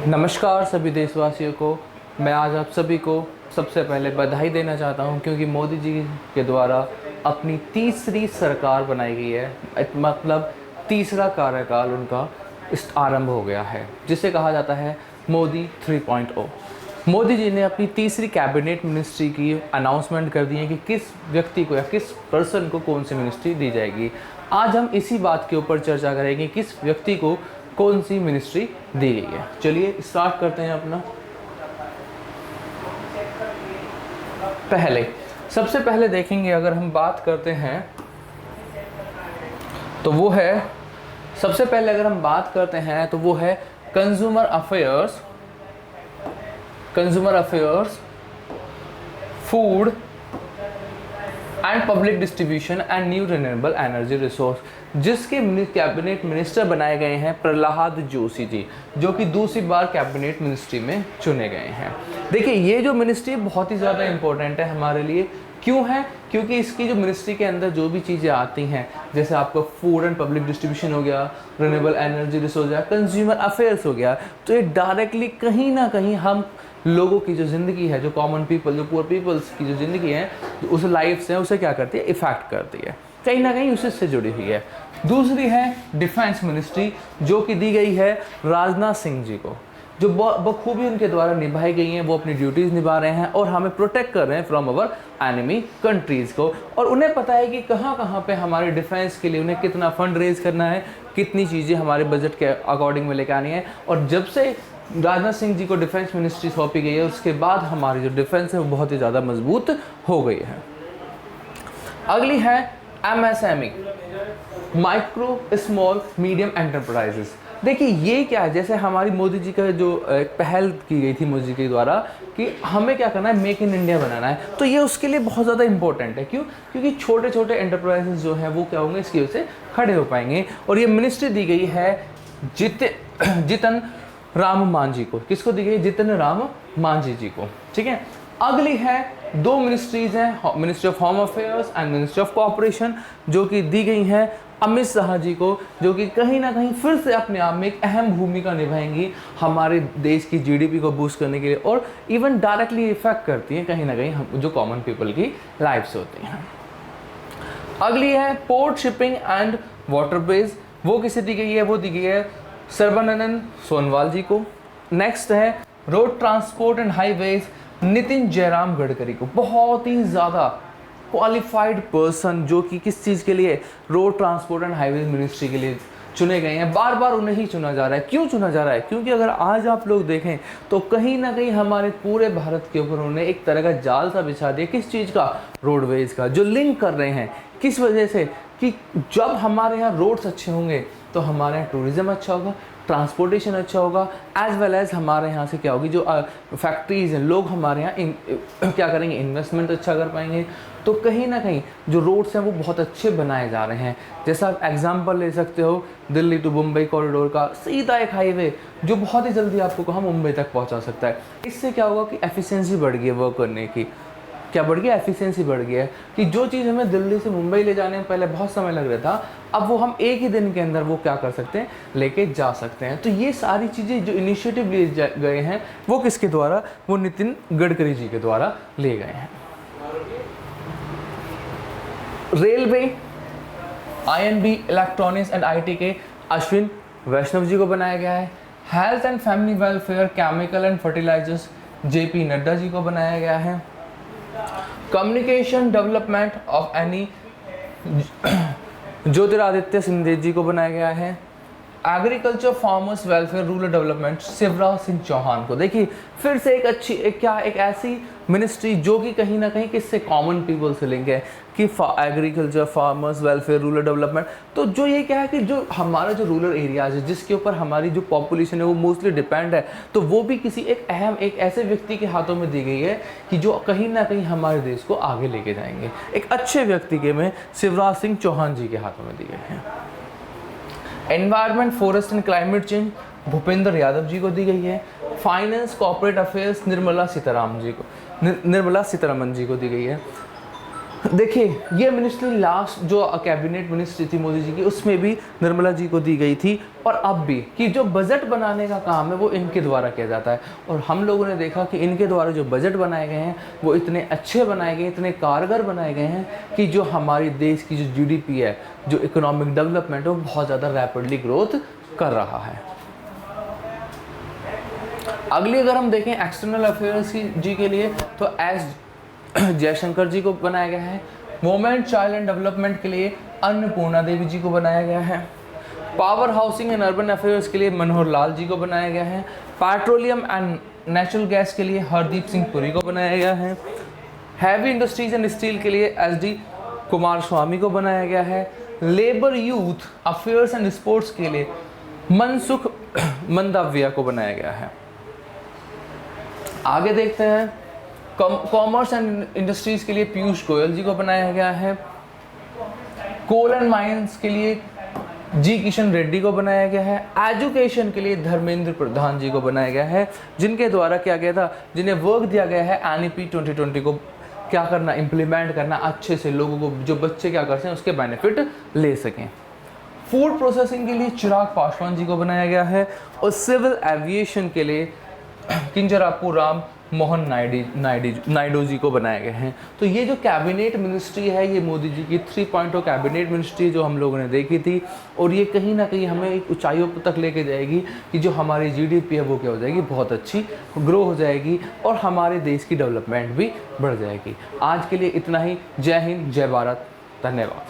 नमस्कार सभी देशवासियों को। मैं आज आप सभी को सबसे पहले बधाई देना चाहता हूं क्योंकि मोदी जी के द्वारा अपनी तीसरी सरकार बनाई गई है। मतलब तीसरा कार्यकाल उनका आरंभ हो गया है, जिसे कहा जाता है मोदी 3.0। मोदी जी ने अपनी तीसरी कैबिनेट मिनिस्ट्री की अनाउंसमेंट कर दी है कि किस व्यक्ति को या किस पर्सन को कौन सी मिनिस्ट्री दी जाएगी। आज हम इसी बात के ऊपर चर्चा करेंगे किस व्यक्ति को कौन सी मिनिस्ट्री दी गई है। चलिए स्टार्ट करते हैं अपना। सबसे पहले देखेंगे, अगर हम बात करते हैं तो वो है, सबसे पहले अगर हम बात करते हैं तो वो है consumer affairs, food and public distribution and new renewable energy resource, जिसके कैबिनेट मिनिस्टर बनाए गए हैं प्रहलाद जोशी जी, जो कि दूसरी बार कैबिनेट मिनिस्ट्री में चुने गए हैं। देखिए, ये जो मिनिस्ट्री बहुत ही ज़्यादा इंपॉर्टेंट है हमारे लिए। क्यों है? क्योंकि इसकी जो मिनिस्ट्री के अंदर जो भी चीज़ें आती हैं, जैसे आपका फूड एंड पब्लिक डिस्ट्रीब्यूशन हो गया, रिन्यूएबल एनर्जी रिसोर्स हो गया, कंज्यूमर अफेयर्स हो गया, तो ये डायरेक्टली कहीं ना कहीं हम लोगों की जो ज़िंदगी है, जो कॉमन पीपल, जो पुअर पीपल्स की जो ज़िंदगी है, उस लाइफ से उसे क्या करती है, इफेक्ट करती है, कहीं ना कहीं उसी से जुड़ी हुई है। दूसरी है डिफेंस मिनिस्ट्री, जो कि दी गई है राजनाथ सिंह जी को, जो बखूबी उनके द्वारा निभाई गई हैं। वो अपनी ड्यूटीज़ निभा रहे हैं और हमें प्रोटेक्ट कर रहे हैं फ्रॉम अवर एनिमी कंट्रीज़ को, और उन्हें पता है कि कहाँ कहाँ पे हमारे डिफेंस के लिए उन्हें कितना फंड रेज करना है, कितनी चीज़ें हमारे बजट के अकॉर्डिंग में लेकर आनी है। और जब से राजनाथ सिंह जी को डिफेंस मिनिस्ट्री सौंपी गई है, उसके बाद हमारी जो डिफेंस है वो बहुत ही ज़्यादा मजबूत हो गई है। अगली है MSME, micro small medium enterprises. देखिए, ये क्या है, जैसे हमारी मोदी जी का जो पहल की गई थी मोदी जी के द्वारा कि हमें क्या करना है, मेक इन इंडिया बनाना है, तो ये उसके लिए बहुत ज़्यादा इंपॉर्टेंट है। क्यों? क्योंकि छोटे छोटे एंटरप्राइजेस जो हैं वो क्या होंगे, इसकी वजह से खड़े हो पाएंगे। और ये मिनिस्ट्री दी गई है जितन राम मांझी को। किसको दी गई? जितन राम मांझी जी को। ठीक है। अगली है, दो मिनिस्ट्रीज हैं, ministry of home affairs and ministry of cooperation, जो कि दी गई हैं अमित शाह जी को, जो कि कहीं ना कहीं फिर से अपने आप में एक अहम भूमिका निभाएंगी हमारे देश की GDP को बूस्ट करने के लिए, और इवन डायरेक्टली इफेक्ट करती हैं कहीं ना कहीं हम जो कॉमन पीपल की लाइफ्स होती हैं। अगली है पोर्ट शिपिंग एंड वाटरवेज, वो किसे दी गई है? वो दी गई है सर्बानंद सोनोवाल जी को। नेक्स्ट है road transport and highways, Nitin Jairam Gadkari को। बहुत ही ज़्यादा क्वालिफाइड पर्सन, जो कि किस चीज़ के लिए, road transport and highways ministry के लिए चुने गए हैं। बार बार उन्हें ही चुना जा रहा है। क्यों चुना जा रहा है? क्योंकि अगर आज आप लोग देखें तो कहीं ना कहीं हमारे पूरे भारत के ऊपर उन्होंने एक तरह का जाल सा बिछा दिया। किस चीज़ का? रोडवेज का, जो लिंक कर रहे हैं। किस वजह से? कि जब हमारे यहाँ रोड्स अच्छे होंगे तो हमारे यहाँ टूरिज़्म अच्छा होगा, ट्रांसपोर्टेशन अच्छा होगा, एज वेल एज हमारे यहाँ से क्या होगी, जो फैक्ट्रीज़ हैं, लोग हमारे यहाँ क्या करेंगे, इन्वेस्टमेंट अच्छा कर पाएंगे। तो कहीं ना कहीं जो रोड्स हैं वो बहुत अच्छे बनाए जा रहे हैं। जैसा आप एग्जांपल ले सकते हो दिल्ली टू मुंबई कॉरिडोर का, सीधा एक हाईवे जो बहुत ही जल्दी आपको कहाँ, मुंबई तक पहुँचा सकता है। इससे क्या होगा कि एफिशिएंसी बढ़ गई है वर्क करने की। क्या बढ़ गया? एफिशिएंसी बढ़ गया है कि जो चीज़ हमें दिल्ली से मुंबई ले जाने में पहले बहुत समय लग रहा था, अब वो हम एक ही दिन के अंदर वो क्या कर सकते हैं, लेके जा सकते हैं। तो ये सारी चीज़ें जो इनिशिएटिव लिए गए हैं वो किसके द्वारा? वो नितिन गडकरी जी के द्वारा लिए गए हैं। Railway, INB, electronics and IT के अश्विन वैष्णव जी को बनाया गया है। Health and family welfare, chemical and fertilisers, JP Nadda ji को बनाया गया है। Communication development of any, Jyotiraditya Scindia ji को बनाया गया है। Agriculture farmers welfare rural development, Shivraj Singh Chouhan को। देखिए, फिर से एक अच्छी एक ऐसी मिनिस्ट्री जो कि कहीं ना कहीं किससे, कॉमन पीपल से लिंक है कि agriculture, farmers welfare, rural development. तो जो ये क्या है कि जो हमारा जो रूरल एरियाज है, जिसके ऊपर हमारी जो पॉपुलेशन है वो मोस्टली डिपेंड है, तो वो भी किसी एक अहम, एक ऐसे व्यक्ति के हाथों में दी गई है कि जो कहीं ना कहीं हमारे देश को आगे लेके जाएंगे। एक अच्छे व्यक्ति के में शिवराज सिंह चौहान जी के हाथों में दी गई है। Environment, forest and climate change, Bhupender Yadav ji को दी गई है। Finance, corporate affairs, Nirmala Sitharaman ji को दी गई है। देखिए ये मिनिस्ट्री लास्ट जो कैबिनेट मिनिस्ट्री थी मोदी जी की, उसमें भी निर्मला जी को दी गई थी, और अब भी कि जो बजट बनाने का काम है वो इनके द्वारा किया जाता है। और हम लोगों ने देखा कि इनके द्वारा जो बजट बनाए गए हैं वो इतने अच्छे बनाए गए, इतने कारगर बनाए गए हैं कि जो हमारी देश की जो GDP है, जो इकोनॉमिक डेवलपमेंट है, वो बहुत ज़्यादा रैपिडली ग्रोथ कर रहा है। अगली अगर हम देखें एक्सटर्नल अफेयर्स जी के लिए, तो एस जयशंकर जी को बनाया गया है। वुमेन चाइल्ड एंड डेवलपमेंट के लिए अन्नपूर्णा देवी जी को बनाया गया है। Power housing and urban affairs के लिए मनोहर लाल जी को बनाया गया है। पेट्रोलियम एंड नेचुरल गैस के लिए हरदीप सिंह पुरी को बनाया गया है। हैवी इंडस्ट्रीज एंड स्टील के लिए SD कुमार स्वामी को बनाया गया है। Labour youth affairs and sports के लिए मनसुख मंदाविया को बनाया गया है। आगे देखते हैं, कॉमर्स एंड इंडस्ट्रीज के लिए पीयूष गोयल जी को बनाया गया है। कोल एंड माइंस के लिए जी किशन रेड्डी को बनाया गया है। एजुकेशन के लिए धर्मेंद्र प्रधान जी को बनाया गया है, जिनके द्वारा क्या गया था, जिन्हें वर्क दिया गया है NEP 2020 को क्या करना, इम्प्लीमेंट करना अच्छे से, लोगों को जो बच्चे क्या करते हैं उसके बेनिफिट ले सकें। फूड प्रोसेसिंग के लिए चिराग पासवान जी को बनाया गया है, और सिविल एविएशन के लिए किंजरापू राम मोहन नायडू जी को बनाए गए हैं। तो ये जो कैबिनेट मिनिस्ट्री है, ये मोदी जी की 3.0 कैबिनेट मिनिस्ट्री जो हम लोगों ने देखी थी, और ये कहीं ना कहीं हमें एक ऊंचाइयों तक लेके जाएगी कि जो हमारी GDP है वो क्या हो जाएगी, बहुत अच्छी ग्रो हो जाएगी, और हमारे देश की डेवलपमेंट भी बढ़ जाएगी। आज के लिए इतना ही। जय हिंद, जय भारत, धन्यवाद।